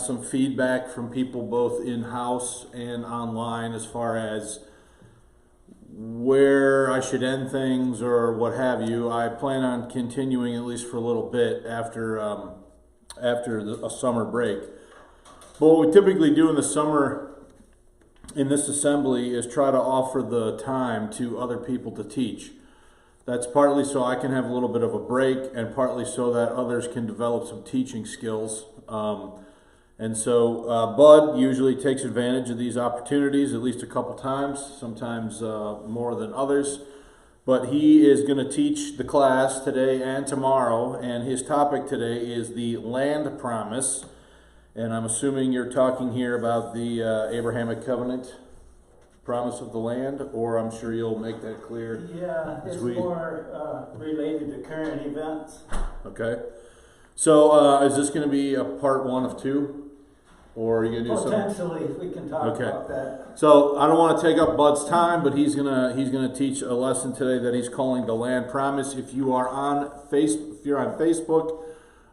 some feedback from people both in-house and online as far as where I should end things or what have you. I plan on continuing at least for a little bit after a summer break. But what we typically do in the summer in this assembly is try to offer the time to other people to teach. That's partly so I can have a little bit of a break, and partly so that others can develop some teaching skills. And so Bud usually takes advantage of these opportunities at least a couple times, sometimes more than others. But he is going to teach the class today and tomorrow, and his topic today is the land promise. And I'm assuming you're talking here about the Abrahamic covenant promise of the land, or I'm sure you'll make that clear. Yeah, it's more related to current events. Okay. So is this going to be a part 1 of 2? Or are you going to do something? Potentially, we can talk about that. So I don't want to take up Bud's time, but he's gonna teach a lesson today that he's calling the land promise. If you are on if you're on Facebook,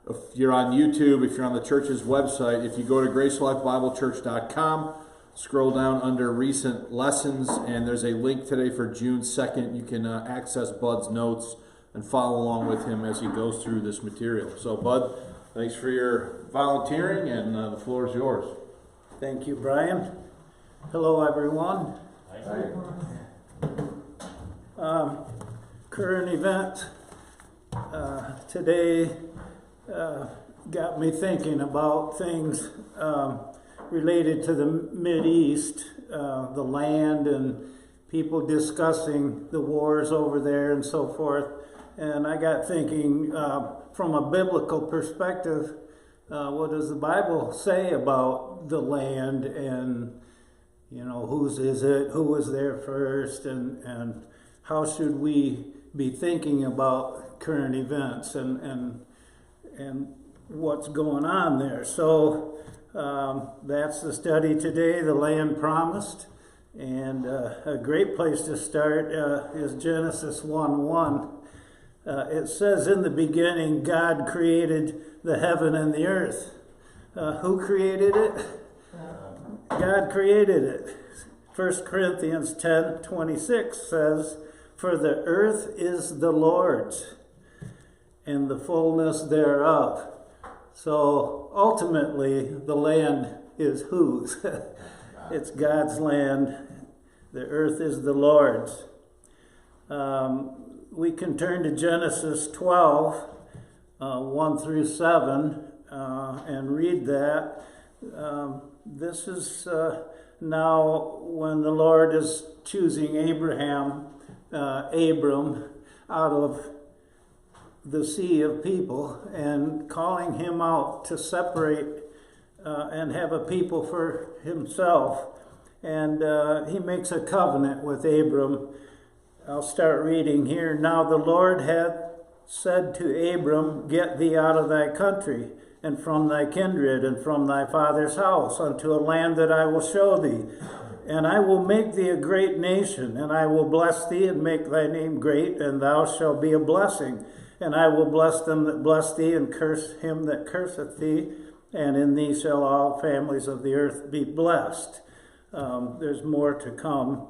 if you're on YouTube, if you're on the church's website, if you go to gracelifebiblechurch.com, scroll down under recent lessons, and there's a link today for June 2nd. You can access Bud's notes and follow along with him as he goes through this material. So Bud, thanks for your volunteering, and the floor is yours. Thank you, Brian. Hello, everyone. Current event today got me thinking about things related to the Mideast, the land, and people discussing the wars over there and so forth. And I got thinking from a biblical perspective, what does the Bible say about the land, and whose is it, who was there first, and how should we be thinking about current events and what's going on there. So that's the study today, the land promised. And a great place to start is Genesis 1:1. It says, in the beginning, God created the heaven and the earth. Who created it? God created it. 1 Corinthians 10:26 says, for the earth is the Lord's, and the fullness thereof. So ultimately, the land is whose? It's God's land. The earth is the Lord's. We can turn to Genesis 12, 1 through 7, and read that. This is now when the Lord is choosing Abram, out of the sea of people and calling him out to separate and have a people for himself. And he makes a covenant with Abram. I'll start reading here. Now the Lord had said to Abram, get thee out of thy country, and from thy kindred, and from thy father's house, unto a land that I will show thee. And I will make thee a great nation, and I will bless thee, and make thy name great, and thou shalt be a blessing. And I will bless them that bless thee, and curse him that curseth thee, and in thee shall all families of the earth be blessed. There's more to come.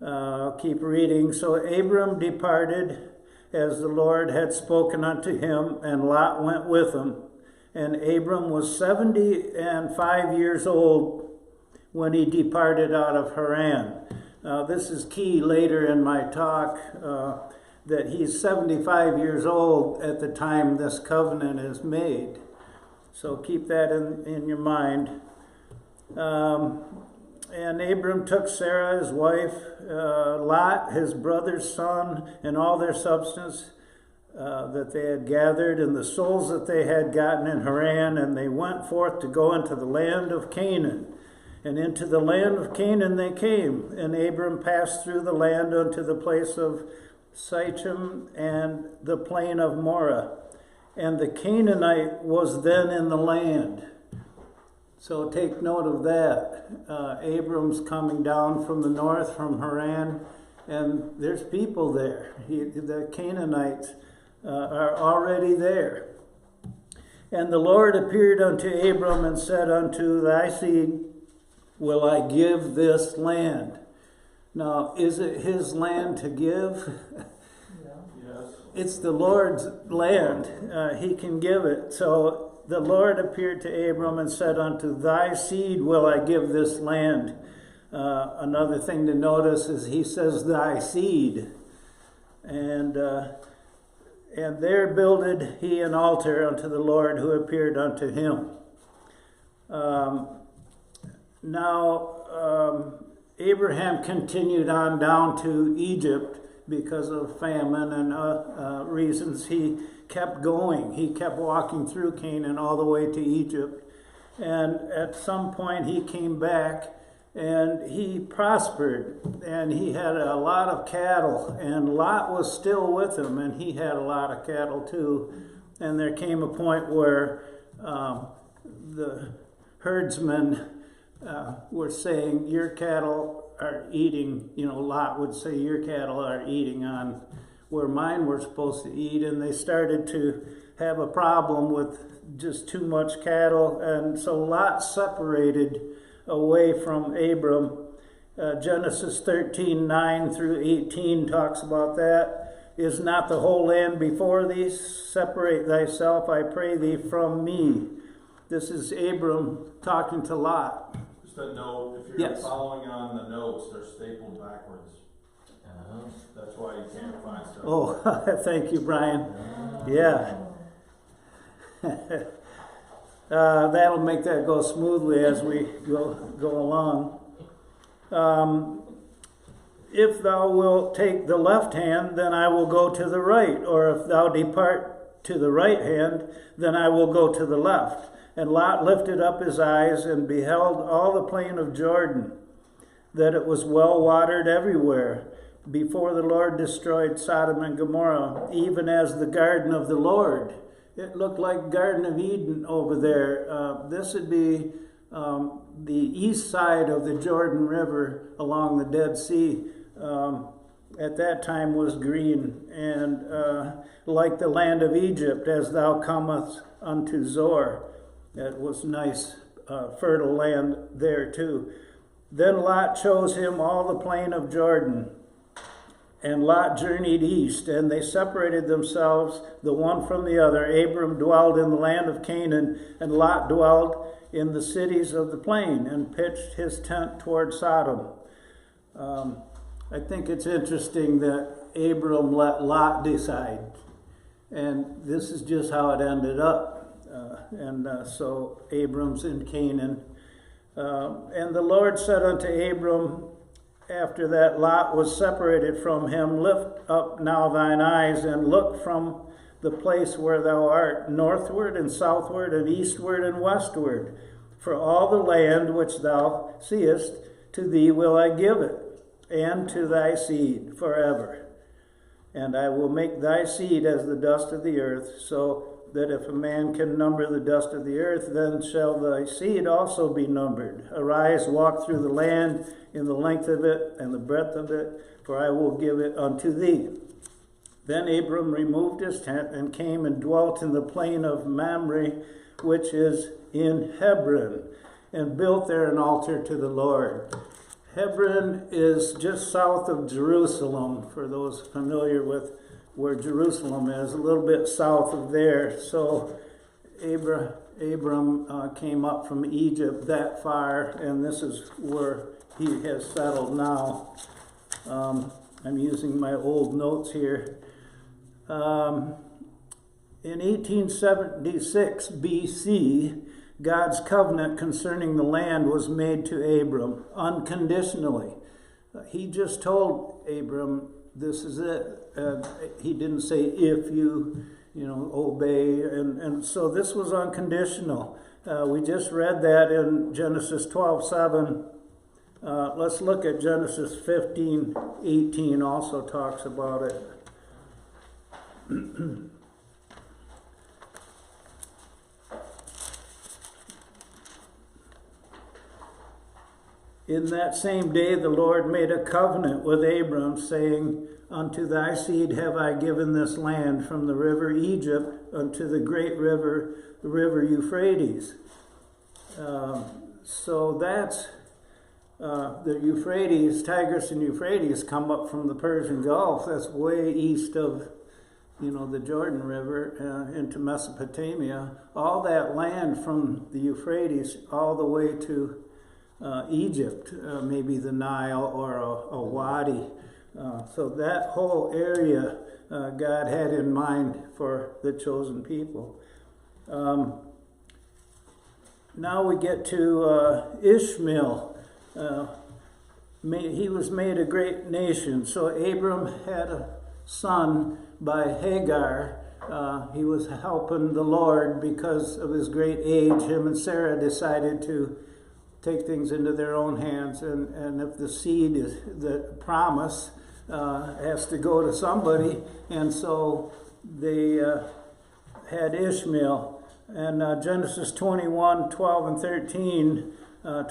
I'll keep reading. So Abram departed as the Lord had spoken unto him, and Lot went with him. And Abram was 75 years old when he departed out of Haran. This is key later in my talk, that he's 75 years old at the time this covenant is made. So keep that in your mind. And Abram took Sarah, his wife, Lot, his brother's son, and all their substance that they had gathered, and the souls that they had gotten in Haran, and they went forth to go into the land of Canaan. And into the land of Canaan they came, and Abram passed through the land unto the place of Sichem and the plain of Moreh. And the Canaanite was then in the land. So take note of that. Abram's coming down from the north, from Haran, and there's people there. The Canaanites are already there. And the Lord appeared unto Abram and said, unto thy seed will I give this land. Now, is it his land to give? Yes. It's the Lord's land. He can give it. So the Lord appeared to Abram and said, unto thy seed will I give this land. Another thing to notice is he says thy seed. And there builded he an altar unto the Lord who appeared unto him. Abraham continued on down to Egypt because of famine and reasons. He kept going. He kept walking through Canaan all the way to Egypt. And at some point he came back and he prospered. And he had a lot of cattle. And Lot was still with him, and he had a lot of cattle too. And there came a point where the herdsmen were saying, your cattle are eating, Lot would say, your cattle are eating on where mine were supposed to eat. And they started to have a problem with just too much cattle. And so Lot separated away from Abram. Genesis 13:9 through 18 talks about that. Is not the whole land before thee? Separate thyself, I pray thee, from me. This is Abram talking to Lot. Just a note, if you're Yes. following on the notes, they're stapled backwards. That's why you can't find stuff. Oh, thank you, Bryan. Yeah. That'll make that go smoothly as we go along. If thou wilt take the left hand, then I will go to the right. Or if thou depart to the right hand, then I will go to the left. And Lot lifted up his eyes and beheld all the plain of Jordan, that it was well watered everywhere, before the Lord destroyed Sodom and Gomorrah, even as the garden of the Lord. It looked like Garden of Eden over there. This would be the east side of the Jordan River along the Dead Sea. At that time was green, and like the land of Egypt, as thou comest unto Zor. It was nice, fertile land there too. Then Lot chose him all the plain of Jordan. And Lot journeyed east, and they separated themselves, the one from the other. Abram dwelled in the land of Canaan, and Lot dwelled in the cities of the plain, and pitched his tent toward Sodom. I think it's interesting that Abram let Lot decide. And this is just how it ended up. So Abram's in Canaan. And the Lord said unto Abram, after that Lot was separated from him, lift up now thine eyes and look from the place where thou art, northward and southward and eastward and westward. For all the land which thou seest, to thee will I give it, and to thy seed forever. And I will make thy seed as the dust of the earth, so that if a man can number the dust of the earth, then shall thy seed also be numbered. Arise, walk through the land in the length of it and the breadth of it, for I will give it unto thee. Then Abram removed his tent and came and dwelt in the plain of Mamre, which is in Hebron, and built there an altar to the Lord. Hebron is just south of Jerusalem, for those familiar with where Jerusalem is, a little bit south of there. So Abram came up from Egypt that far, and this is where he has settled now. I'm using my old notes here. In 1876 BC, God's covenant concerning the land was made to Abram unconditionally. He just told Abram, this is it. He didn't say if you obey. And so this was unconditional. We just read that in Genesis 12:7. Let's look at Genesis 15:18 also talks about it. In that same day the Lord made a covenant with Abram, saying, unto thy seed have I given this land, from the river Egypt unto the great river the river Euphrates. So that's the Euphrates, Tigris and Euphrates come up from the Persian Gulf. That's way east of, the Jordan River into Mesopotamia. All that land from the Euphrates all the way to Egypt, maybe the Nile or a wadi. So that whole area God had in mind for the chosen people. Now we get to Ishmael. He was made a great nation. So Abram had a son by Hagar. He was helping the Lord because of his great age. Him and Sarah decided to take things into their own hands. And if the seed is the promise, has to go to somebody. And so they had Ishmael. And Genesis 21:12 and 13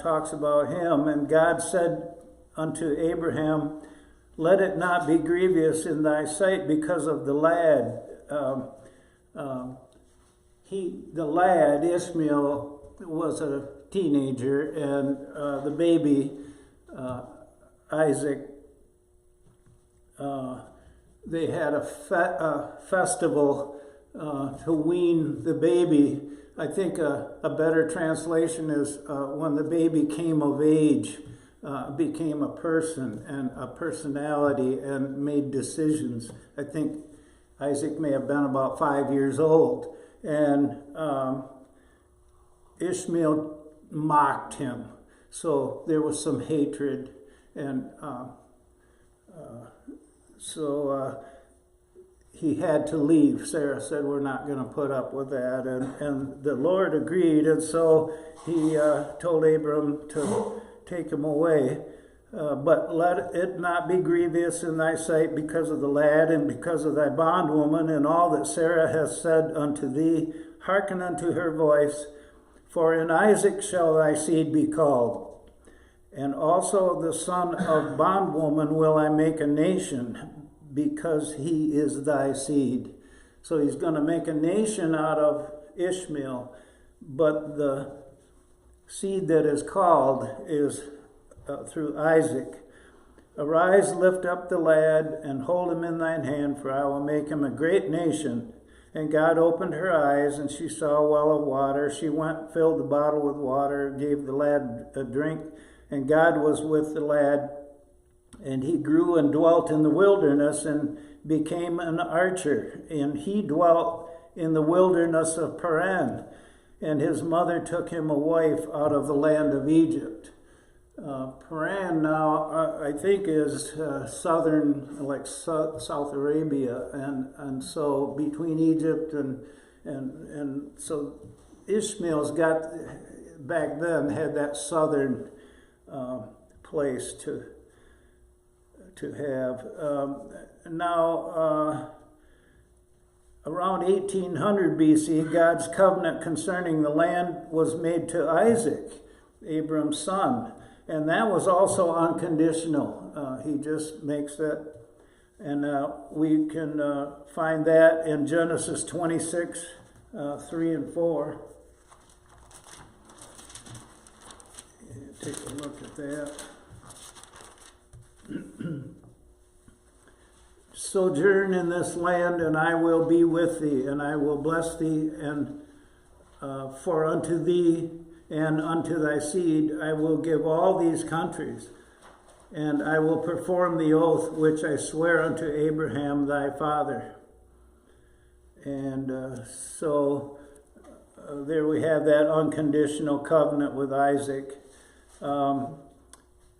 talks about him. And God said unto Abraham, let it not be grievous in thy sight because of the lad. The lad, Ishmael, was a teenager, and the baby, Isaac, they had a festival to wean the baby. I think a better translation is when the baby came of age, became a person and a personality and made decisions. I think Isaac may have been about 5 years old. And Ishmael mocked him. So there was some hatred. And so he had to leave. Sarah said, we're not going to put up with that. And the Lord agreed. And so he told Abram to take him away. But let it not be grievous in thy sight because of the lad and because of thy bondwoman and all that Sarah hath said unto thee. Hearken unto her voice, for in Isaac shall thy seed be called. And also the son of bondwoman will I make a nation, because he is thy seed. So he's going to make a nation out of Ishmael, but the seed that is called is through Isaac. Arise, lift up the lad, and hold him in thine hand, for I will make him a great nation. And God opened her eyes, and she saw a well of water. She went, filled the bottle with water, gave the lad a drink, and God was with the lad. And he grew and dwelt in the wilderness and became an archer. And he dwelt in the wilderness of Paran. And his mother took him a wife out of the land of Egypt. Paran now, I think, is southern, like South Arabia, and so between Egypt and so Ishmael's got back then had that southern place to have. Now, around 1800 BC, God's covenant concerning the land was made to Isaac, Abram's son. And that was also unconditional. He just makes that. And we can find that in Genesis 26, 3 and 4. Take a look at that. Sojourn in this land, and I will be with thee, and I will bless thee, and for unto thee and unto thy seed I will give all these countries, and I will perform the oath which I swear unto Abraham thy father. And so there we have that unconditional covenant with Isaac.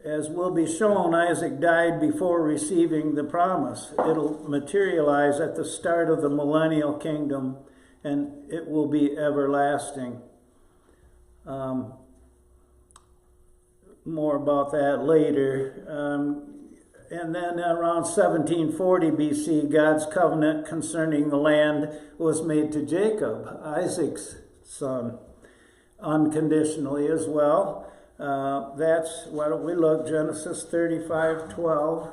As will be shown, Isaac died before receiving the promise. It'll materialize at the start of the millennial kingdom, and it will be everlasting. More about that later. And then around 1740 BC, God's covenant concerning the land was made to Jacob, Isaac's son, unconditionally as well. That's, why don't we look, Genesis 35:12.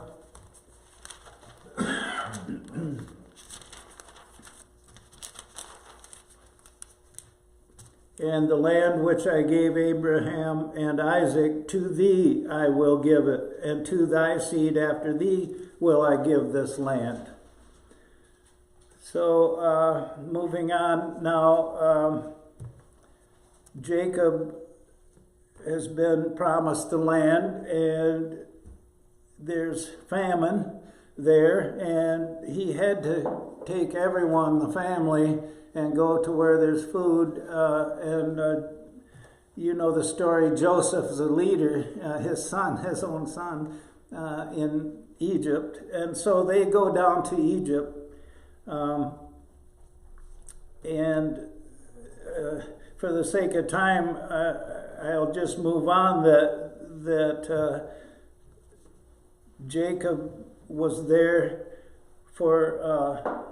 And the land which I gave Abraham and Isaac, to thee I will give it, and to thy seed after thee will I give this land. So, moving on now, Jacob has been promised the land, and there's famine there, and he had to take everyone, the family, and go to where there's food. You know the story, Joseph is a leader, his own son, in Egypt. And so they go down to Egypt. For the sake of time, I'll just move on that Jacob was there for a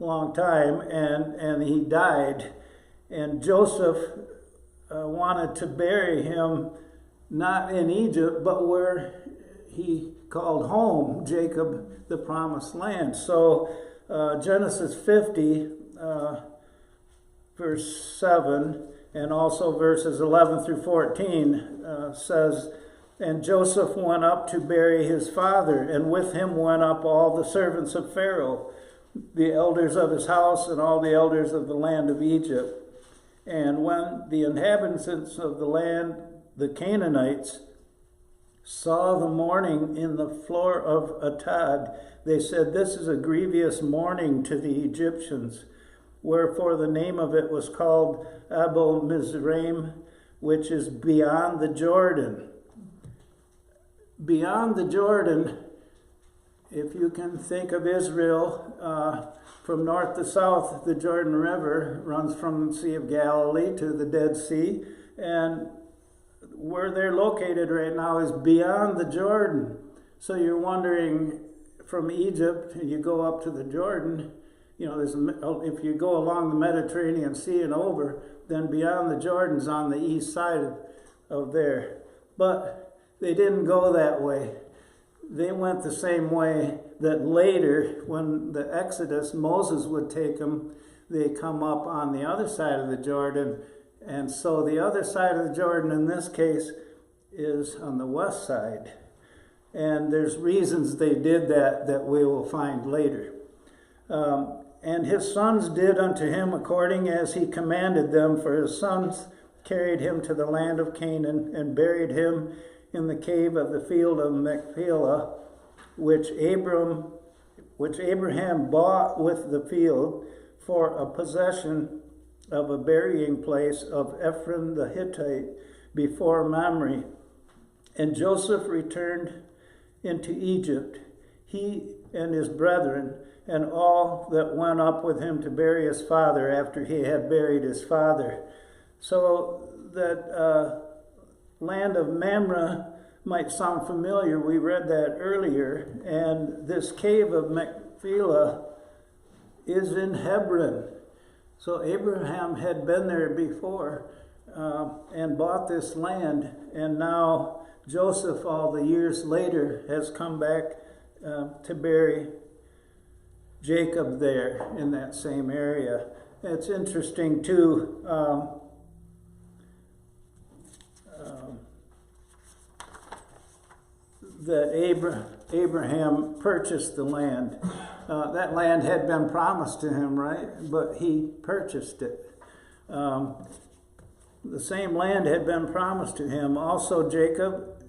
long time, and he died. And Joseph wanted to bury him not in Egypt, but where he called home, Jacob, the promised land. So Genesis 50, verse 7, and also verses 11 through 14 says, and Joseph went up to bury his father, and with him went up all the servants of Pharaoh, the elders of his house, and all the elders of the land of Egypt. And when the inhabitants of the land, the Canaanites, saw the mourning in the floor of Atad, they said, this is a grievous mourning to the Egyptians. Wherefore the name of it was called Abel Mizraim, which is beyond the Jordan. Beyond the Jordan, if you can think of Israel, from north to south, the Jordan River runs from the Sea of Galilee to the Dead Sea, and where they're located right now is beyond the Jordan. So you're wondering, from Egypt, you go up to the Jordan, you know, if you go along the Mediterranean Sea and over, then beyond the Jordan's on the east side of there. But they didn't go that way. They went the same way that later, when the Exodus, Moses would take them, they come up on the other side of the Jordan. And so the other side of the Jordan in this case is on the west side. And there's reasons they did that we will find later. And his sons did unto him according as he commanded them, for his sons carried him to the land of Canaan and buried him in the cave of the field of Machpelah, which Abraham bought with the field for a possession of a burying place of Ephron the Hittite before Mamre. And Joseph returned into Egypt, he and his brethren, and all that went up with him to bury his father after he had buried his father. So that land of Mamre might sound familiar. We read that earlier. And this cave of Machpelah is in Hebron. So Abraham had been there before and bought this land. And now Joseph, all the years later, has come back to bury Jacob there in that same area. It's interesting too, that Abraham purchased the land. That land had been promised to him, right? But he purchased it. The same land had been promised to him. Also Jacob,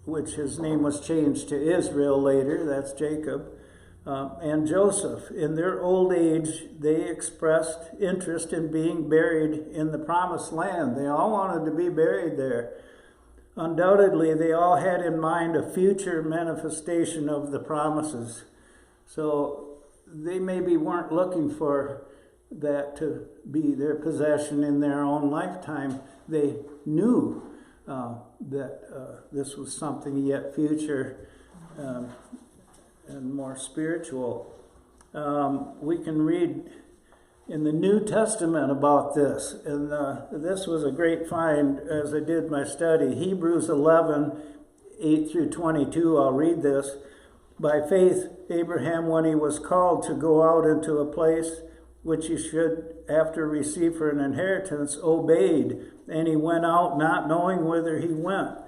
which his name was changed to Israel later, that's Jacob, and Joseph. In their old age, they expressed interest in being buried in the promised land. They all wanted to be buried there. Undoubtedly, they all had in mind a future manifestation of the promises. So they maybe weren't looking for that to be their possession in their own lifetime. They knew that this was something yet future and more spiritual. We can read in the New Testament about this, and this was a great find as I did my study. Hebrews 11, 8 through 22, I'll read this. By faith, Abraham, when he was called to go out into a place which he should after receive for an inheritance, obeyed, and he went out not knowing whither he went.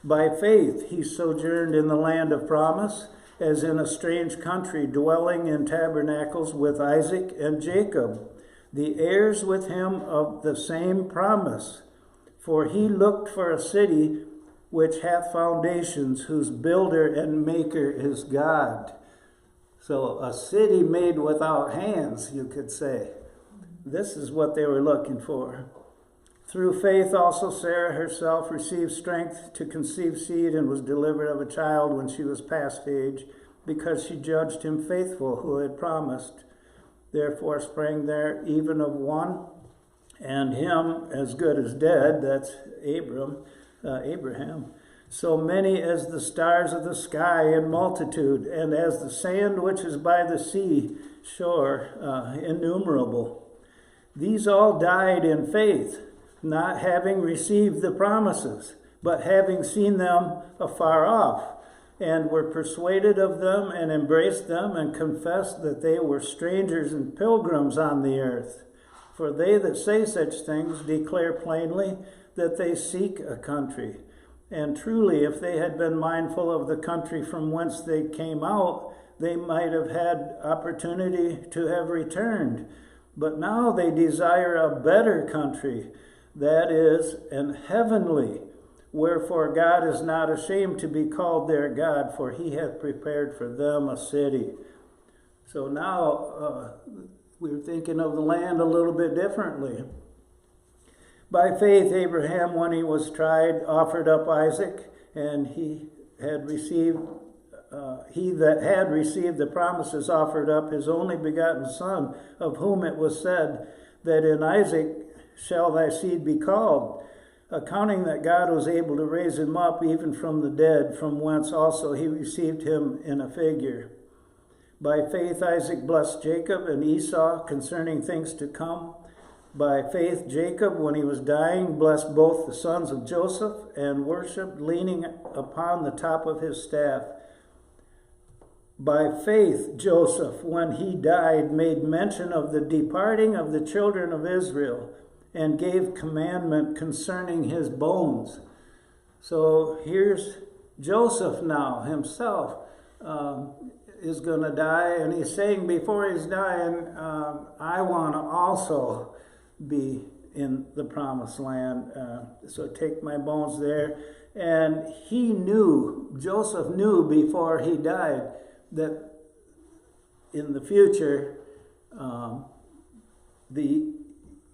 By faith he sojourned in the land of promise, as in a strange country, dwelling in tabernacles with Isaac and Jacob, the heirs with him of the same promise. For he looked for a city which hath foundations, whose builder and maker is God. So a city made without hands, you could say. This is what they were looking for. Through faith also Sarah herself received strength to conceive seed and was delivered of a child when she was past age, because she judged him faithful who had promised. Therefore sprang there even of one, and him as good as dead, that's Abraham, so many as the stars of the sky in multitude, and as the sand which is by the sea shore, innumerable. These all died in faith, not having received the promises, but having seen them afar off, and were persuaded of them, and embraced them, and confessed that they were strangers and pilgrims on the earth. For they that say such things declare plainly that they seek a country. And truly, if they had been mindful of the country from whence they came out, they might have had opportunity to have returned. But now they desire a better country, that is, an heavenly. Wherefore God is not ashamed to be called their God, for he hath prepared for them a city. So now we're thinking of the land a little bit differently. By faith, Abraham, when he was tried, offered up Isaac, and he that had received the promises offered up his only begotten son, of whom it was said, that in Isaac shall thy seed be called, accounting that God was able to raise him up even from the dead, from whence also he received him in a figure. By faith Isaac blessed Jacob and Esau concerning things to come. By faith Jacob, when he was dying, blessed both the sons of Joseph, and worshipped, leaning upon the top of his staff. By faith Joseph, when he died, made mention of the departing of the children of Israel, and gave commandment concerning his bones. So here's Joseph now himself is going to die, and he's saying before he's dying, I want to also be in the promised land, so take my bones there. And Joseph knew before he died that in the future the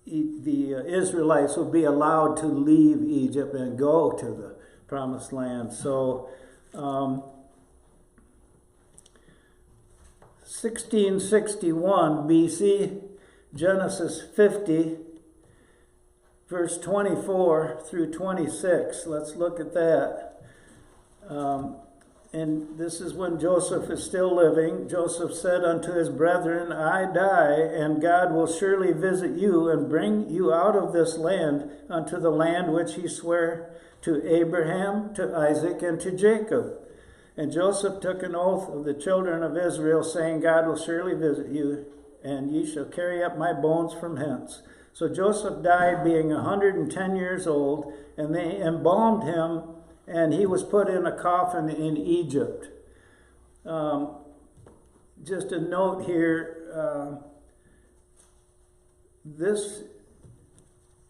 Israelites would be allowed to leave Egypt and go to the promised land. So 1661 BC, Genesis 50, verse 24 through 26. Let's look at that. And this is when Joseph is still living. Joseph said unto his brethren, I die, and God will surely visit you and bring you out of this land unto the land which he sware to Abraham, to Isaac, and to Jacob. And Joseph took an oath of the children of Israel, saying, God will surely visit you, and ye shall carry up my bones from hence. So Joseph died being 110 years old, and they embalmed him, and he was put in a coffin in Egypt. Just a note here, this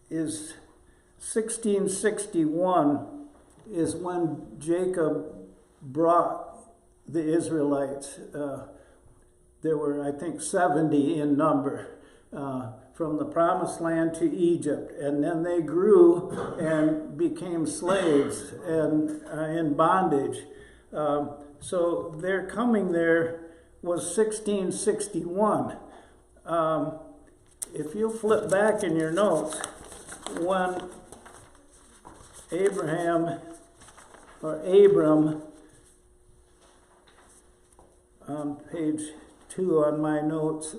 is 1661 is when Jacob brought the Israelites. There were, I think, 70 in number from the promised land to Egypt. And then they grew and became slaves and in bondage. So their coming there was 1661. If you flip back in your notes, when Abram, on page 2 on my notes,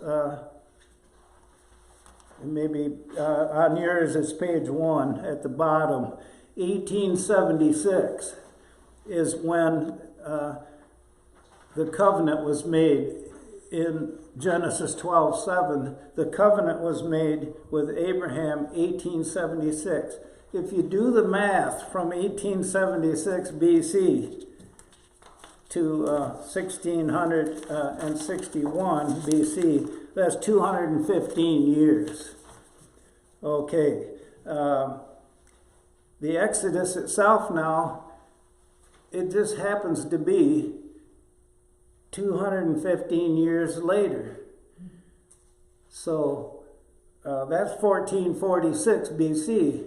maybe on yours it's page 1 at the bottom, 1876 is when the covenant was made in Genesis 12:7, the covenant was made with Abraham 1876. If you do the math from 1876 BC to 1661 BC, that's 215 years. Okay. The Exodus itself now, it just happens to be 215 years later. So that's 1446 BC.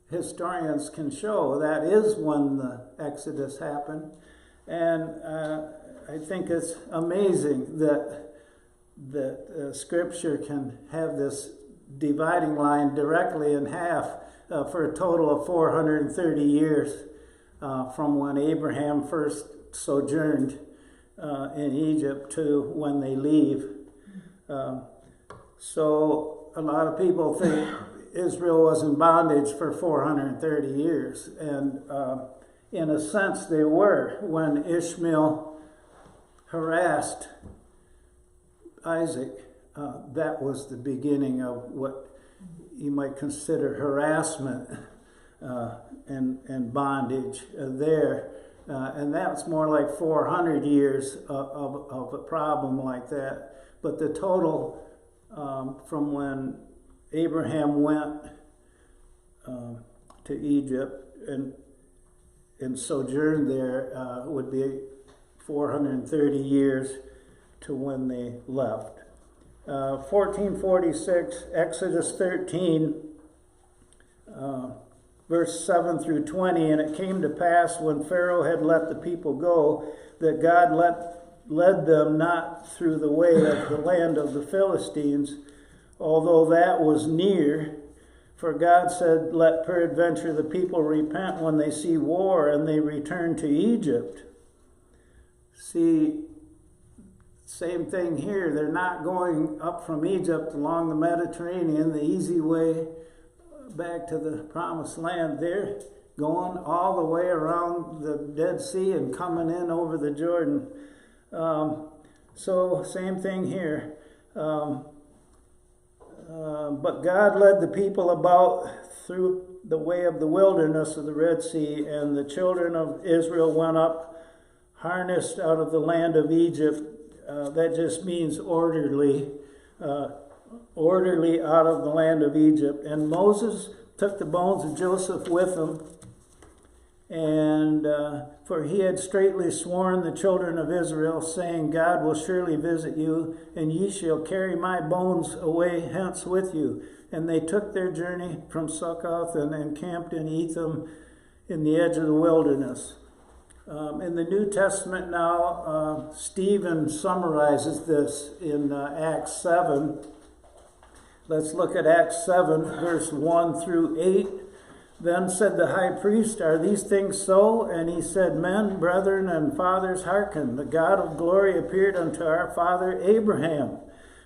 Historians can show that is when the Exodus happened. And I think it's amazing that Scripture can have this dividing line directly in half for a total of 430 years from when Abraham first sojourned in Egypt to when they leave. So a lot of people think Israel was in bondage for 430 years. And in a sense they were. When Ishmael harassed Isaac, that was the beginning of what you might consider harassment and bondage there. And that's more like 400 years of a problem like that. But the total from when Abraham went to Egypt and sojourned there would be 430 years to when they left. 1446, Exodus 13, verse 7 through 20, and it came to pass when Pharaoh had let the people go, that God led them not through the way of the land of the Philistines, although that was near. For God said, let peradventure the people repent when they see war, and they return to Egypt. See, same thing here. They're not going up from Egypt along the Mediterranean, the easy way back to the promised land. They're going all the way around the Dead Sea and coming in over the Jordan. So same thing here. But God led the people about through the way of the wilderness of the Red Sea, and the children of Israel went up harnessed out of the land of Egypt. That just means orderly out of the land of Egypt. And Moses took the bones of Joseph with him, and for he had straitly sworn the children of Israel, saying, God will surely visit you, and ye shall carry my bones away hence with you. And they took their journey from Succoth and encamped in Etham in the edge of the wilderness. In the New Testament now, Stephen summarizes this in Acts 7. Let's look at Acts 7, verse 1 through 8. Then said the high priest, are these things so? And he said, men, brethren, and fathers, hearken. The God of glory appeared unto our father Abraham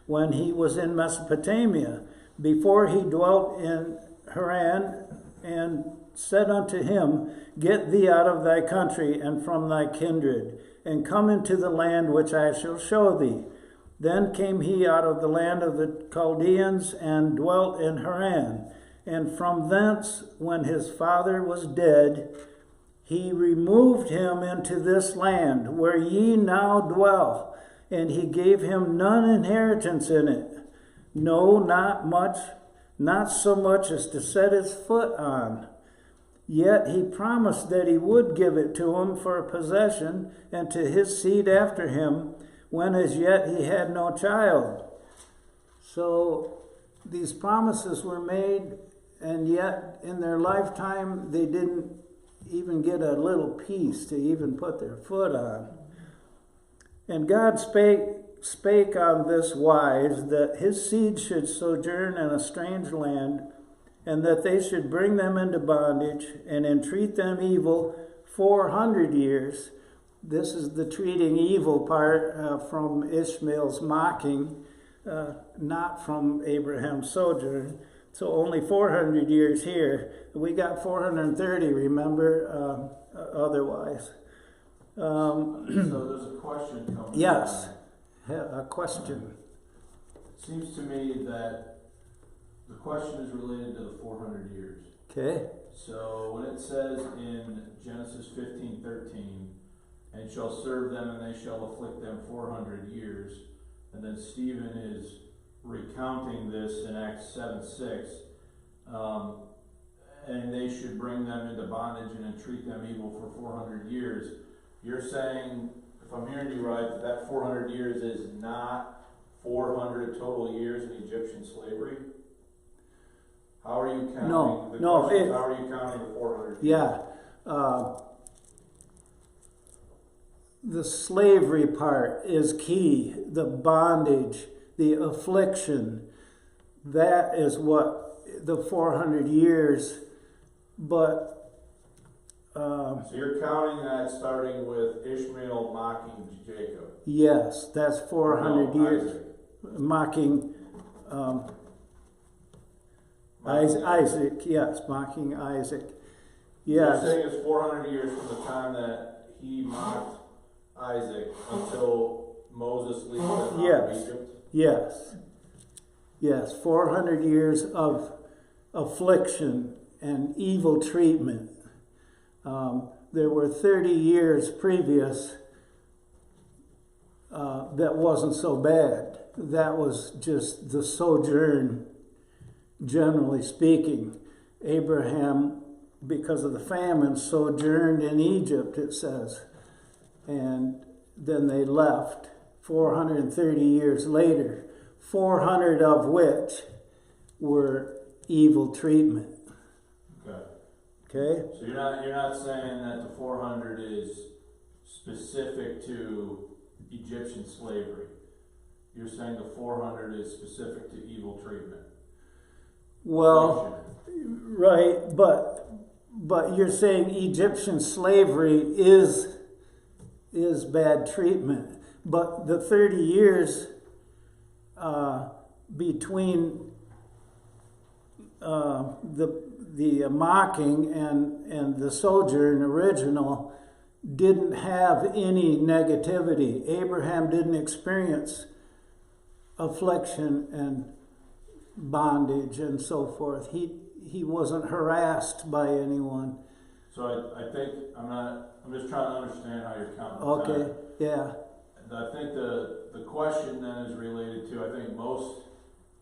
when he was in Mesopotamia, before he dwelt in Haran, and said unto him, get thee out of thy country and from thy kindred, and come into the land which I shall show thee. Then came he out of the land of the Chaldeans and dwelt in Haran. And from thence, when his father was dead, he removed him into this land where ye now dwell, and he gave him none inheritance in it, no, not much, not so much as to set his foot on. Yet he promised that he would give it to him for a possession, and to his seed after him, when as yet he had no child. So these promises were made, and yet in their lifetime they didn't even get a little piece to even put their foot on. And God spake on this wise, that his seed should sojourn in a strange land, and that they should bring them into bondage, and entreat them evil 400 years. This is the treating evil part from Ishmael's mocking, not from Abraham's sojourn. So only 400 years here. We got 430, remember, otherwise. So there's a question coming. Yes. a question. Seems to me that the question is related to the 400 years. Okay. So when it says in Genesis 15:13, and shall serve them and they shall afflict them 400 years, and then Stephen is recounting this in Acts 7:6, and they should bring them into bondage and entreat them evil for 400 years. You're saying, if I'm hearing you right, that 400 years is not 400 total years in Egyptian slavery? How are you counting? No, The no. question is, how are you counting the 400 years? Yeah. The slavery part is key. The bondage, the affliction, that is what the 400 years. But So you're counting that starting with Ishmael mocking Jacob. yes, that's 400 No, years. Isaac. Mocking Isaac, yes, mocking Isaac. Yes. You're saying it's 400 years from the time that he mocked Isaac until Moses leaves them out Yes. of Egypt? Yes. Yes, 400 years of affliction and evil treatment. There were 30 years previous that wasn't so bad. That was just the sojourn, generally speaking. Abraham, because of the famine, sojourned in Egypt, it says. And then they left 430 years later, 400 of which were evil treatment. Okay. Okay? So you're not saying that the 400 is specific to Egyptian slavery. You're saying the 400 is specific to evil treatment. Well, right, but you're saying Egyptian slavery is bad treatment. But the 30 years between the mocking and the sojourn original didn't have any negativity. Abraham didn't experience affliction and bondage and so forth. He wasn't harassed by anyone. So I think I'm just trying to understand how you're counting. Okay, time. yeah. I think the question then is related to, I think most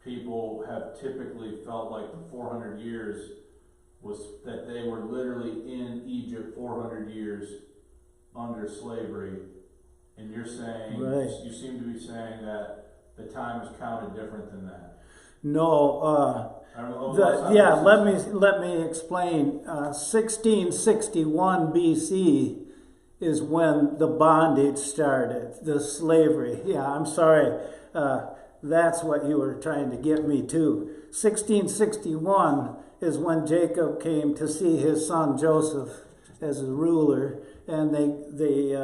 people have typically felt like the 400 years was that they were literally in Egypt 400 years under slavery. And you're saying, Right. you seem to be saying that the time is counted different than that. No, I don't know, let's not yeah, miss let me explain. 1661 BC is when the bondage started, the slavery. Yeah, I'm sorry. That's what you were trying to get me to. 1661 is when Jacob came to see his son Joseph as a ruler, and they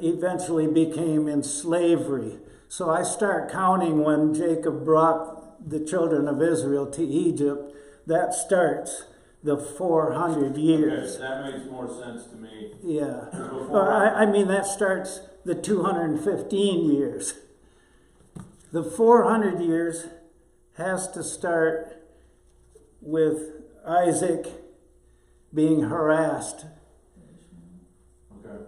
eventually became in slavery. So I start counting when Jacob brought the children of Israel to Egypt. That starts the 400 years. Okay, that makes more sense to me. Yeah. Before I mean, that starts the 215 years. The 400 years has to start with Isaac being harassed. Okay.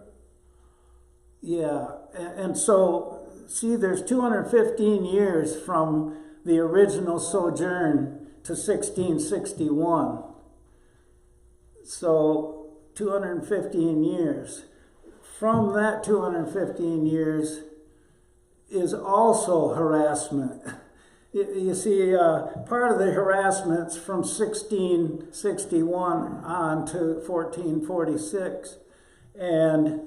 Yeah, and so, see, there's 215 years from the original sojourn to 1661. So, 215 years. From that 215 years is also harassment. You see, part of the harassment's from 1661 on to 1446. And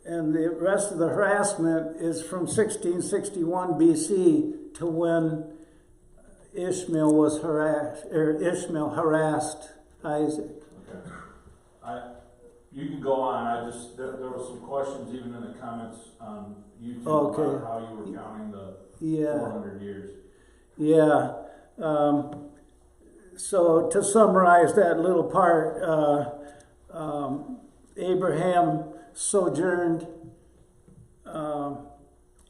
the rest of the harassment is from 1661 BC to when Ishmael harassed Isaac. Okay. You can go on. There were some questions even in the comments on YouTube about how you were counting the 400 years. Yeah. So to summarize that little part, Abraham sojourned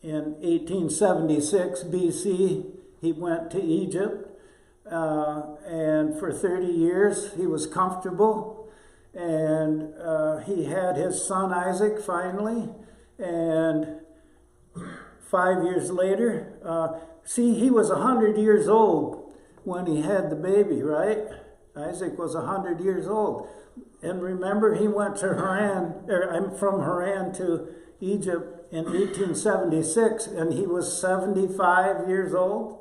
in 1876 BC, he went to Egypt, and for 30 years he was comfortable, and he had his son Isaac finally, and 5 years later, he was 100 years old when he had the baby, right? Isaac was 100 years old. And remember, he went to from Haran to Egypt in 1876, and he was 75 years old.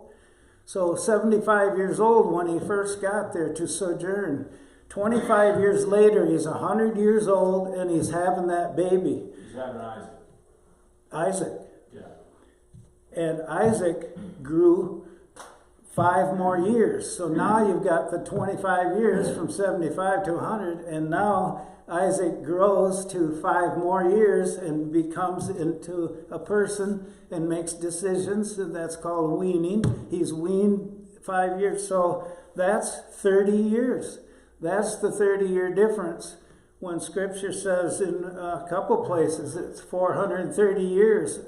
So 75 years old when he first got there to sojourn. 25 years later, he's 100 years old, and he's having that baby. He's having Isaac. Isaac. Yeah. And Isaac grew 5 more years. So now you've got the 25 years from 75 to 100, and now Isaac grows to 5 more years and becomes into a person and makes decisions, and that's called weaning. He's weaned 5 years, so that's 30 years. That's the 30-year difference. When Scripture says in a couple places it's 430 years.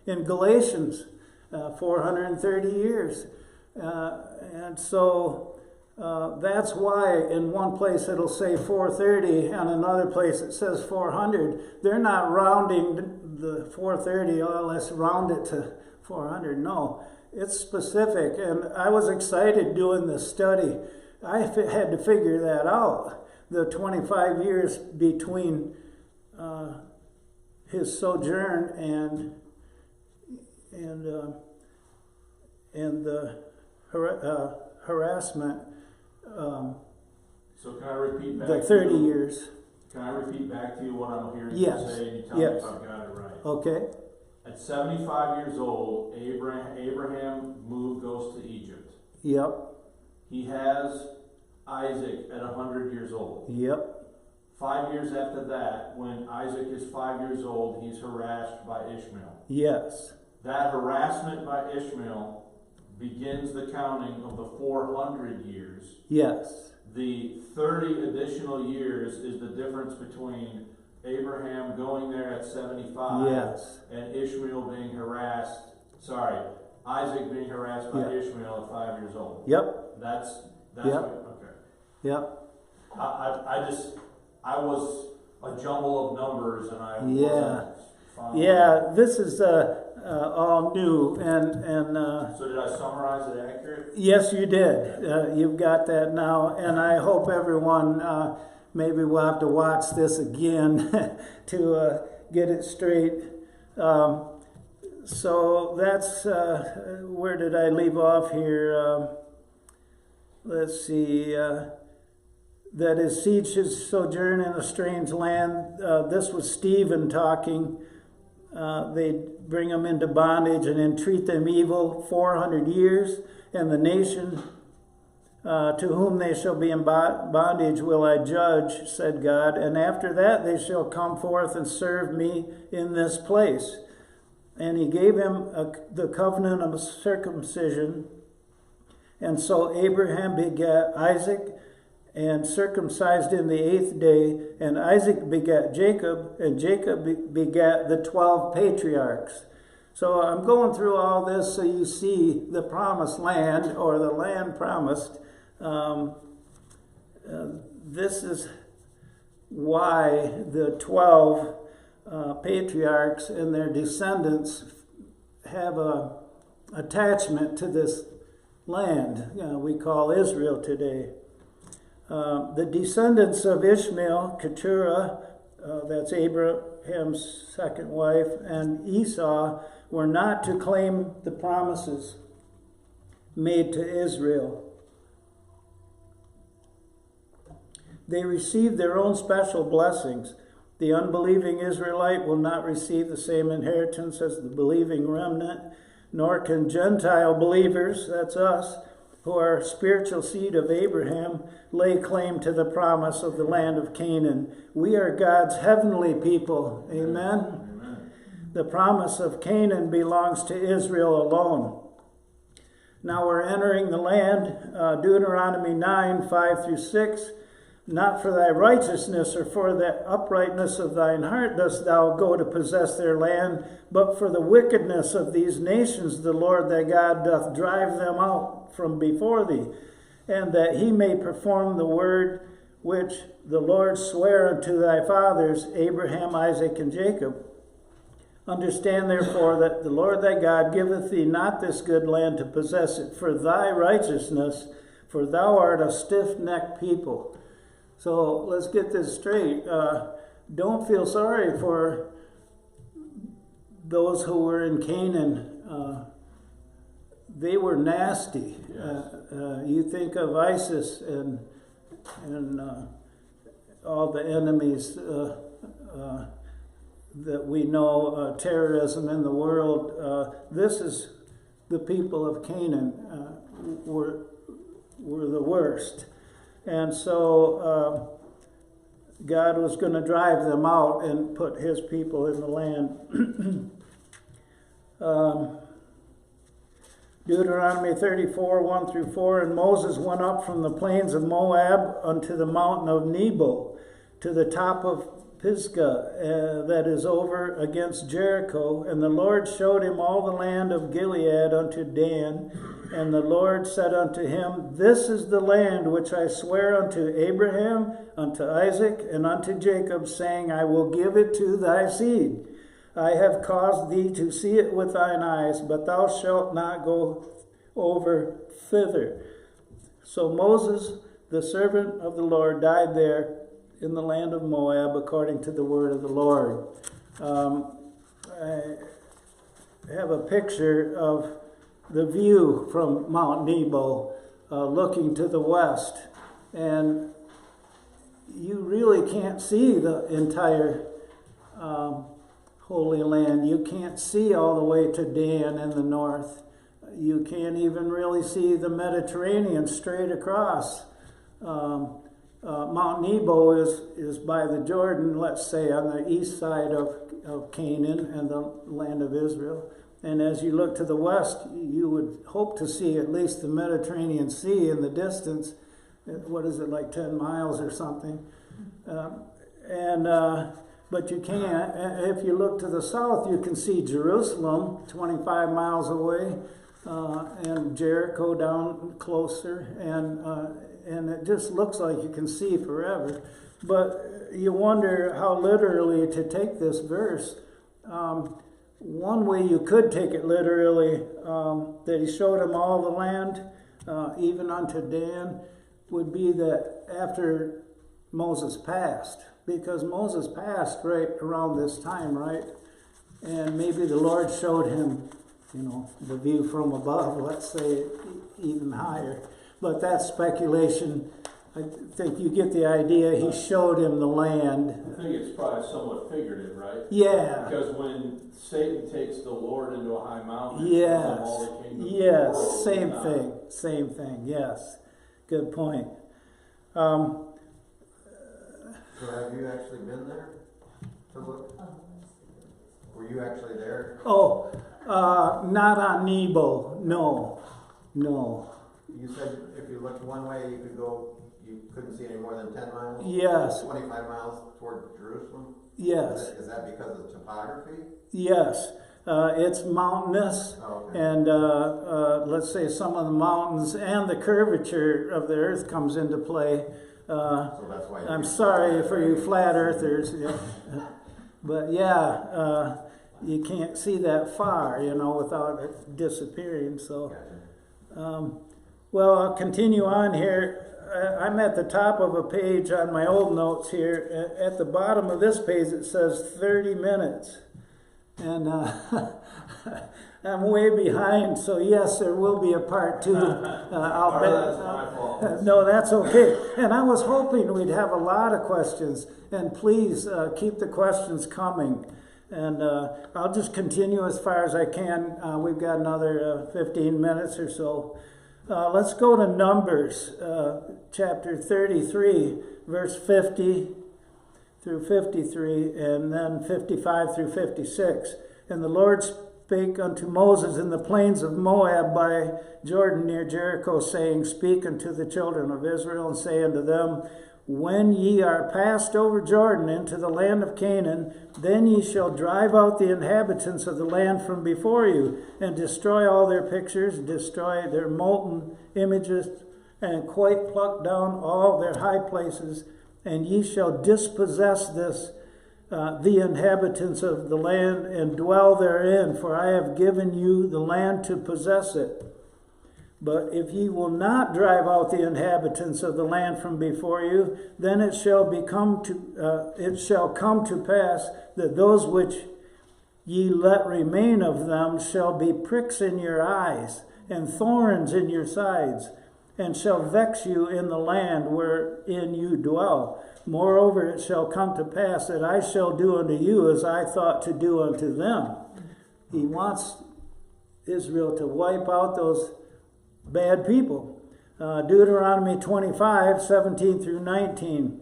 In Galatians, 430 years. And so that's why in one place it'll say 430 and another place it says 400. They're not rounding the 430, oh, let's round it to 400. No, it's specific. And I was excited doing this study. I had to figure that out. The 25 years between his sojourn and the harassment. So can I repeat back? The 30 years. Can I repeat back to you what I'm hearing Yes. you say, and you tell me if I've got it right? Okay. At 75 years old, Abraham goes to Egypt. Yep. He has Isaac at 100 years old. Yep. 5 years after that, when Isaac is 5 years old, he's harassed by Ishmael. Yes. That harassment by Ishmael begins the counting of the 400 years. Yes. The 30 additional years is the difference between Abraham going there at 75 Yes. and Ishmael being harassed, Isaac being harassed by Ishmael at 5 years old. Yep. That's Yep. okay. Yep. I was a jumble of numbers, and I Yeah. wasn't following. Yeah, this is all new, and So did I summarize it accurate? yes, you did. You've got that now, and I hope everyone, maybe we'll have to watch this again to get it straight. So that's, where did I leave off here? Let's see. That is, siege his sojourn in a strange land. This was Stephen talking. They bring them into bondage and entreat them evil 400 years, and the nation to whom they shall be in bondage will I judge, said God, and after that they shall come forth and serve me in this place. And he gave him the covenant of circumcision, and so Abraham begat Isaac, and circumcised in the 8th day, and Isaac begat Jacob, and Jacob begat the 12 patriarchs. So I'm going through all this so you see the promised land, or the land promised. This is why the 12 patriarchs and their descendants have a attachment to this land we call Israel today. The descendants of Ishmael, Keturah, that's Abraham's second wife, and Esau were not to claim the promises made to Israel. They received their own special blessings. The unbelieving Israelite will not receive the same inheritance as the believing remnant, nor can Gentile believers, that's us, who are spiritual seed of Abraham, lay claim to the promise of the land of Canaan. We are God's heavenly people. Amen? Amen. The promise of Canaan belongs to Israel alone. Now we're entering the land, Deuteronomy 9, 5 through 6. Not for thy righteousness or for the uprightness of thine heart dost thou go to possess their land, but for the wickedness of these nations the Lord thy God doth drive them out from before thee, and that he may perform the word which the Lord sware unto thy fathers, Abraham, Isaac, and Jacob. Understand therefore that the Lord thy God giveth thee not this good land to possess it for thy righteousness, for thou art a stiff-necked people. So let's get this straight. Don't feel sorry for those who were in Canaan. They were nasty. Yes. You think of ISIS and all the enemies that we know, terrorism in the world. This is the people of Canaan were the worst. And so God was going to drive them out and put his people in the land. Deuteronomy 34, 1 through 4, and Moses went up from the plains of Moab unto the mountain of Nebo, to the top of Pisgah, that is over against Jericho. And the Lord showed him all the land of Gilead unto Dan. And the Lord said unto him, This is the land which I swear unto Abraham, unto Isaac, and unto Jacob, saying, I will give it to thy seed. I have caused thee to see it with thine eyes, but thou shalt not go over thither. So Moses, the servant of the Lord, died there in the land of Moab, according to the word of the Lord. I have a picture of the view from Mount Nebo, looking to the west, and you really can't see the entire Holy Land. You can't see all the way to Dan in the north. You can't even really see the Mediterranean straight across. Mount Nebo is by the Jordan, let's say, on the east side of Canaan and the land of Israel. And as you look to the west, you would hope to see at least the Mediterranean Sea in the distance. What is it, like 10 miles or something? But you can't. If you look to the south, you can see Jerusalem 25 miles away, and Jericho down closer, and it just looks like you can see forever. But you wonder how literally to take this verse. One way you could take it literally, that he showed him all the land, even unto Dan, would be that after Moses passed, because Moses passed right around this time, right? And maybe the Lord showed him, the view from above, let's say even higher. But that's speculation. I think you get the idea. He showed him the land. I think it's probably somewhat figurative, right? Yeah. Because when Satan takes the Lord into a high mountain, yes, all the kingdoms yes, of the world same thing. Yes, good point. So have you actually been there to look? Were you actually there? Oh, not on Nebo. No. You said if you looked one way, you couldn't see any more than 10 miles? Yes. 25 miles toward Jerusalem? Yes. Is that because of topography? Yes. It's mountainous, okay. And let's say some of the mountains and the curvature of the earth comes into play. So that's why I'm sorry for you flat earthers, but you can't see that far, without it disappearing. So, well, I'll continue on here. I'm at the top of a page on my old notes here. At the bottom of this page, it says 30 minutes. And I'm way behind, so yes, there will be a part 2. I'll bet. That's my fault. No, that's okay. And I was hoping we'd have a lot of questions. And please keep the questions coming. And I'll just continue as far as I can. We've got another 15 minutes or so. Let's go to Numbers, chapter 33, verse 50 through 53, and then 55 through 56. And the Lord spake unto Moses in the plains of Moab by Jordan near Jericho, saying, Speak unto the children of Israel, and say unto them, when ye are passed over Jordan into the land of Canaan, then ye shall drive out the inhabitants of the land from before you, and destroy all their pictures, destroy their molten images, and quite pluck down all their high places, and ye shall dispossess the inhabitants of the land, and dwell therein, for I have given you the land to possess it. But if ye will not drive out the inhabitants of the land from before you, then it shall come to pass that those which ye let remain of them shall be pricks in your eyes, and thorns in your sides, and shall vex you in the land wherein you dwell. Moreover, it shall come to pass that I shall do unto you as I thought to do unto them. He wants Israel to wipe out those bad people. Deuteronomy 25, 17 through 19.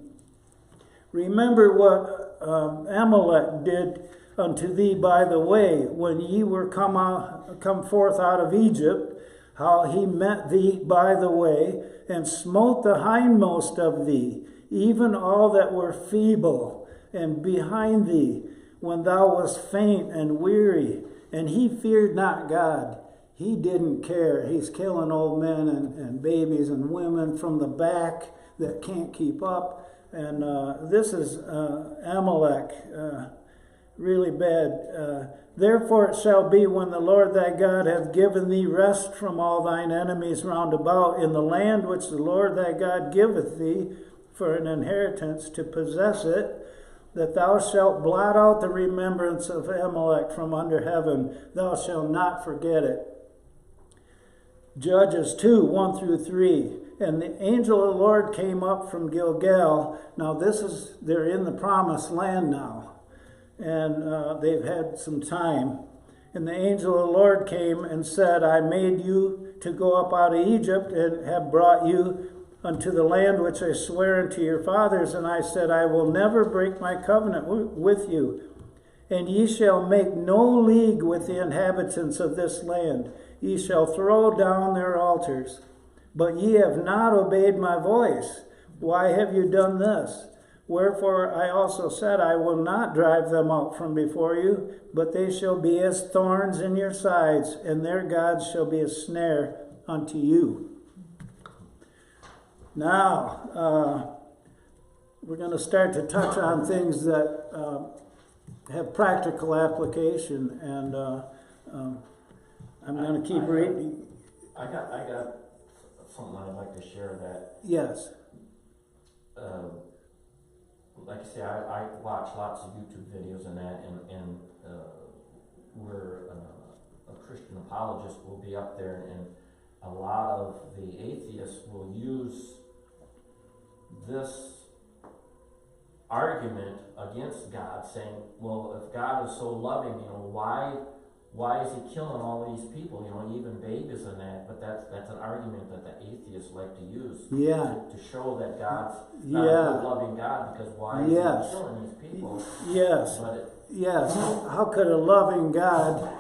Remember what Amalek did unto thee by the way, when ye were come forth out of Egypt, how he met thee by the way, and smote the hindmost of thee, even all that were feeble, and behind thee, when thou wast faint and weary. And he feared not God. He didn't care. He's killing old men and babies and women from the back that can't keep up. And this is Amalek, really bad. Therefore it shall be, when the Lord thy God hath given thee rest from all thine enemies round about, in the land which the Lord thy God giveth thee for an inheritance to possess it, that thou shalt blot out the remembrance of Amalek from under heaven. Thou shalt not forget it. Judges 2, 1 through 3. And the angel of the Lord came up from Gilgal. Now they're in the promised land now. And they've had some time. And the angel of the Lord came and said, I made you to go up out of Egypt, and have brought you unto the land which I swear unto your fathers. And I said, I will never break my covenant with you. And ye shall make no league with the inhabitants of this land. Ye shall throw down their altars. But ye have not obeyed my voice. Why have you done this? Wherefore I also said, I will not drive them out from before you, but they shall be as thorns in your sides, and their gods shall be a snare unto you. Now, we're going to start to touch on things that have practical application, and I'm going to keep reading. I got something I'd like to share that. Yes. Like I say, I watch lots of YouTube videos and that, and where a Christian apologist will be up there, and a lot of the atheists will use this argument against God, saying, well, if God is so loving, why is he killing all these people, even babies and that? But that's an argument that the atheists like to use. Yeah. To show that God's not a good loving God, because why is he killing these people? Yes. Yes. How could a loving God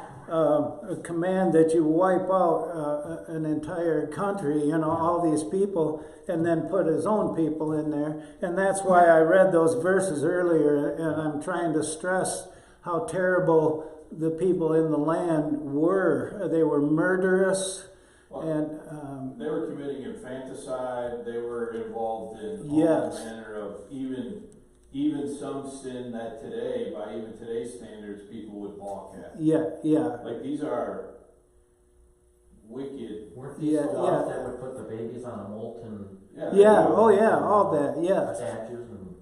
command that you wipe out an entire country, all these people, and then put his own people in there? And that's why I read those verses earlier, and I'm trying to stress how terrible the people in the land were. They were murderous, and they were committing infanticide. They were involved in all manner of even some sin that today, by even today's standards, people would balk at. Yeah. Like, these are wicked. Weren't these the ones that would put the babies on a molten? All that. Yes. Statues and.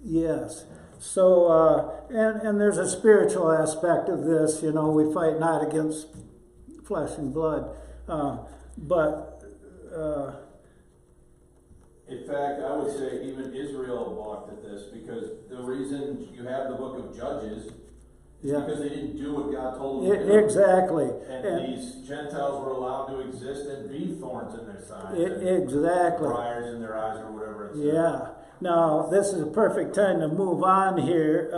Yes. So, and there's a spiritual aspect of this. We fight not against flesh and blood, but. In fact, I would say even Israel balked at this, because the reason you have the book of Judges is because they didn't do what God told them to do. Exactly. And these Gentiles were allowed to exist and be thorns in their sides. Exactly. Briars in their eyes, or whatever it says. Yeah. Now, this is a perfect time to move on here.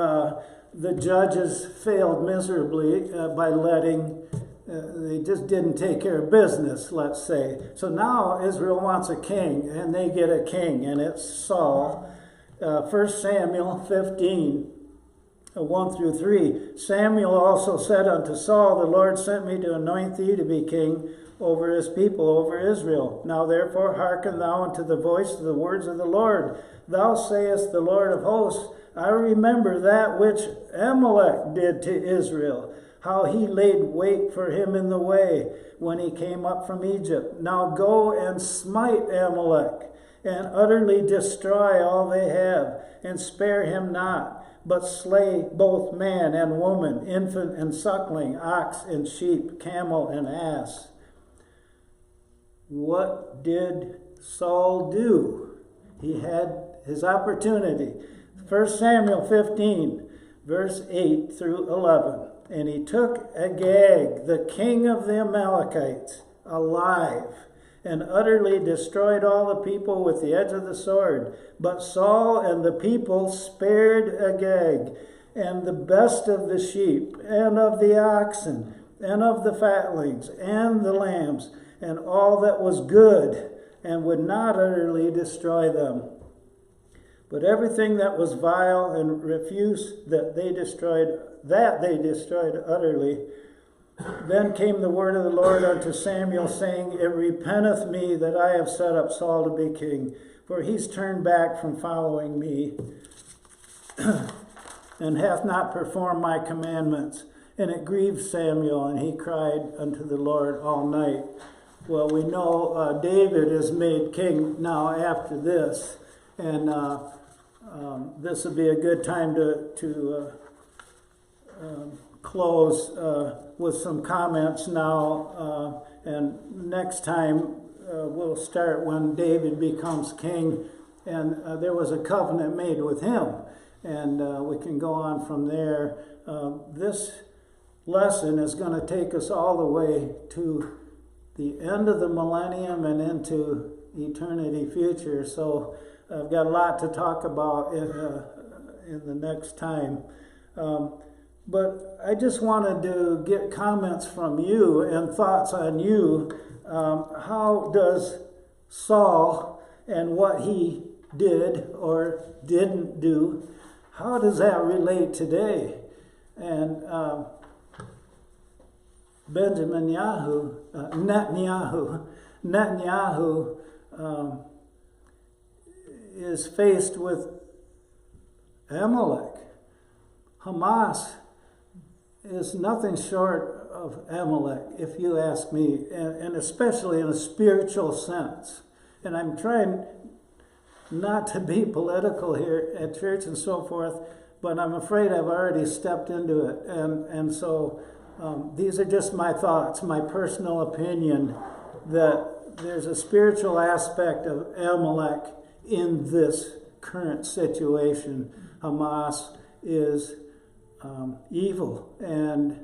The judges failed miserably by letting They just didn't take care of business, let's say. So now Israel wants a king, and they get a king, and it's Saul. 1 Samuel 15, 1 through 3. Samuel also said unto Saul, the Lord sent me to anoint thee to be king over his people, over Israel. Now therefore hearken thou unto the voice of the words of the Lord. Thou sayest, the Lord of hosts, I remember that which Amalek did to Israel, how he laid wait for him in the way when he came up from Egypt. Now go and smite Amalek, and utterly destroy all they have, and spare him not, but slay both man and woman, infant and suckling, ox and sheep, camel and ass. What did Saul do? He had his opportunity. 1 Samuel 15, verse 8 through 11. And he took Agag, the king of the Amalekites, alive, and utterly destroyed all the people with the edge of the sword. But Saul and the people spared Agag, and the best of the sheep, and of the oxen, and of the fatlings, and the lambs, and all that was good, and would not utterly destroy them. But everything that was vile and refuse they destroyed utterly. Then came the word of the Lord unto Samuel, saying, It repenteth me that I have set up Saul to be king, for he's turned back from following me, and hath not performed my commandments. And it grieved Samuel, and he cried unto the Lord all night. Well, we know David is made king now after this, and this would be a good time to close with some comments now, and next time we'll start when David becomes king, and there was a covenant made with him, and we can go on from there. This lesson is going to take us all the way to the end of the millennium and into eternity future, so I've got a lot to talk about in the next time. But I just wanted to get comments from you and thoughts on you. How does Saul and what he did or didn't do, how does that relate today? And Netanyahu is faced with Amalek. Hamas is nothing short of Amalek, if you ask me, and especially in a spiritual sense. And I'm trying not to be political here at church and so forth, but I'm afraid I've already stepped into it. And so these are just my thoughts, my personal opinion, that there's a spiritual aspect of Amalek in this current situation. Hamas is evil, and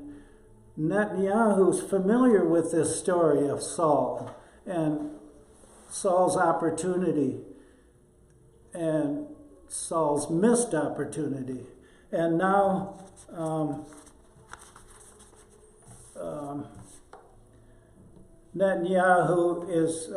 Netanyahu's familiar with this story of Saul and Saul's opportunity and Saul's missed opportunity, and now Netanyahu is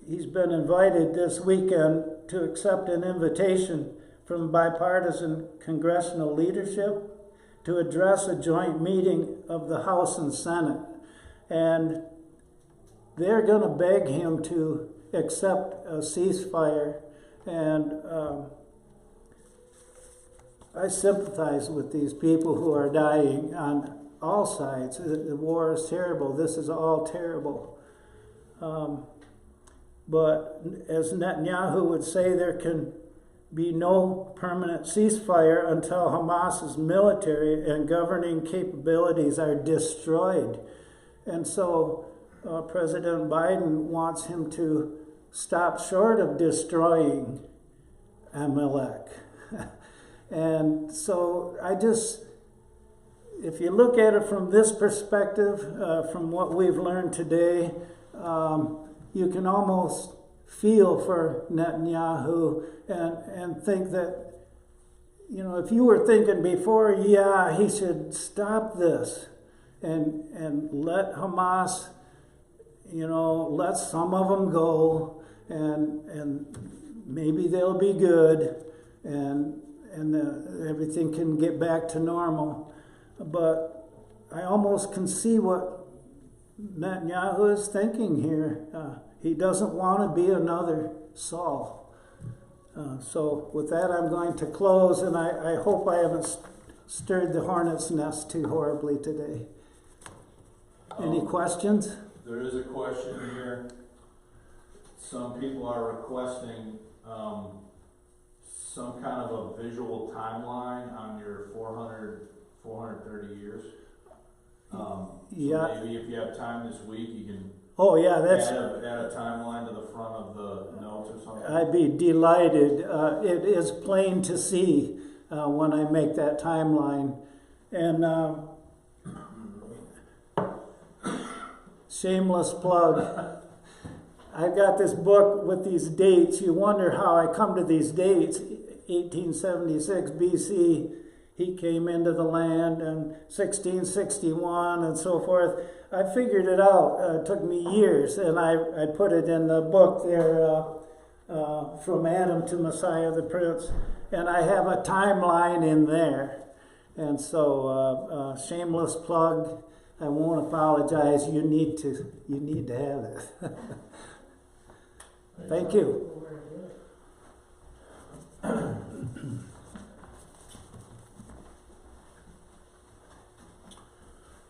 he's been invited this weekend to accept an invitation from bipartisan congressional leadership to address a joint meeting of the House and Senate. And they're going to beg him to accept a ceasefire. And I sympathize with these people who are dying on all sides. The war is terrible. This is all terrible. But as Netanyahu would say, there can be no permanent ceasefire until Hamas's military and governing capabilities are destroyed. And so President Biden wants him to stop short of destroying Amalek. And so if you look at it from this perspective, from what we've learned today, you can almost feel for Netanyahu and think that, you know, if you were thinking before, yeah, he should stop this, and let Hamas, let some of them go, and maybe they'll be good, and everything can get back to normal. But I almost can see what Netanyahu is thinking here. He doesn't want to be another Saul. So with that, I'm going to close, and I hope I haven't stirred the hornet's nest too horribly today. Any questions? There is a question here. Some people are requesting some kind of a visual timeline on your 430 years. So Yeah. maybe if you have time this week, you can Oh yeah, that's. add a timeline to the front of the notes or something. I'd be delighted. It is plain to see when I make that timeline. And shameless plug. I've got this book with these dates. You wonder how I come to these dates. 1876 BC, he came into the land, and 1661 and so forth. I figured it out. It took me years, and I put it in the book there, From Adam to Messiah the Prince, and I have a timeline in there. And so, shameless plug. I won't apologize. You need to have it. Thank you.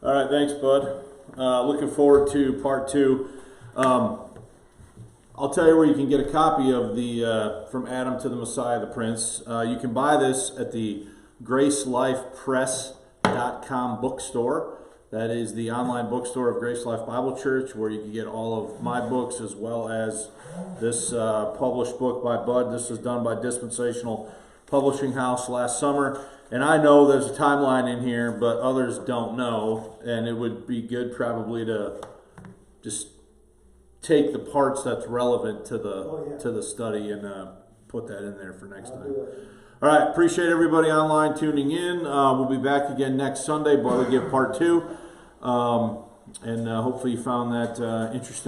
All right, thanks, bud. Looking forward to part 2. I'll tell you where you can get a copy of the From Adam to the Messiah the Prince. You can buy this at the GraceLifePress.com bookstore. That is the online bookstore of Grace Life Bible Church, where you can get all of my books as well as this published book by Bud. This was done by Dispensational Publishing House last summer. And I know there's a timeline in here, but others don't know. And it would be good probably to just take the parts that's relevant to the study and put that in there for next time. All right, appreciate everybody online tuning in. We'll be back again next Sunday, but we'll give part 2. And hopefully you found that interesting.